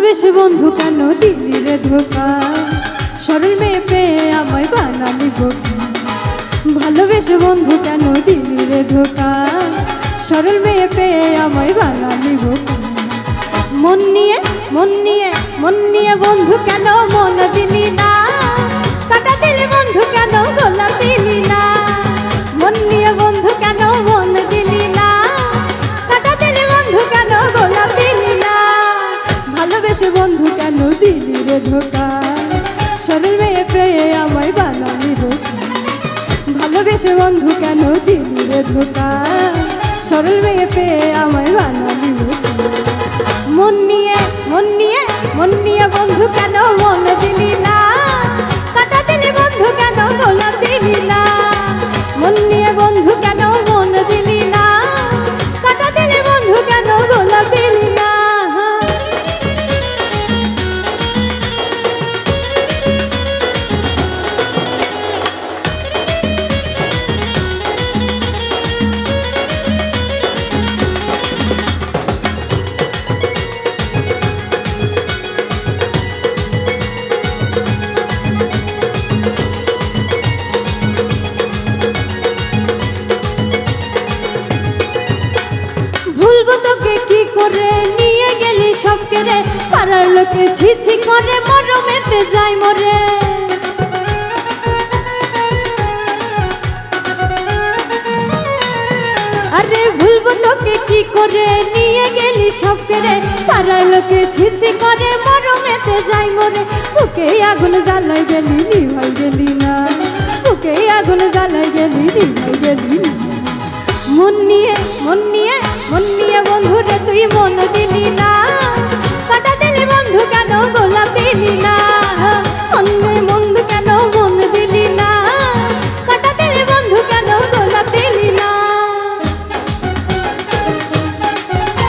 ভালোবেসে বন্ধু কেন দিলি রে ধোকা, সরল মেয়ে পেয়ে আমায় বানালি বোকা। ভালোবেসে বন্ধু কেন দিলি রে ধোকা, সরল মেয়ে পেয়ে আমায় বানালি বোকা। মন নিয়ে মন নিয়ে মন নিয়ে বন্ধু কেন মন দিলি না, কাটা দিলি বন্ধু কেন গোলাপ দিলি না। মন নিয়ে বন্ধু কেন মন দিলি না, কাটা দিলি বন্ধু কেন গোলাপ দিলি না। ভালোবেসে বন্ধু কেন দিলি রে ধোকা, সরল মেয়ে পেয়ে আমায় বানালি বোকা। ভালোবেসে বন্ধু কেন দিলি রে ধোকা, সরল মেয়ে পেয়ে আমায় বানালি বোকা। মন নিয়ে মন নিয়ে মন নিয়ে বন্ধু কেন মন দিলি না, কাটা দিলি বন্ধু কেন গোলাপ দিলি না। মন নিয়ে বন্ধু কেন মন দিলি না, কাটা দিলি বন্ধু কেন গোলাপ দিলি না। নিয়ে গেলি সব কেড়ে, পাড়ার লোকে ছিছি করে মরমেতে যাই মরে। আরে ভুলবো তোকে কি করে, নিয়ে গেলি সব কেড়ে, পাড়ার লোকে ছিছি করে মরমেতে যাই মরে। বুকে আগুন জ্বালাই গেলি নিভাই গেলি না, বুকে আগুন জ্বালাই গেলি নিভাই গেলি না। মন নিয়ে মন নিয়ে মন নিয়ে বন্ধু রে তুই মন দিলি না, কাটা দিলি বন্ধু কেন গোলাপ দিলি না।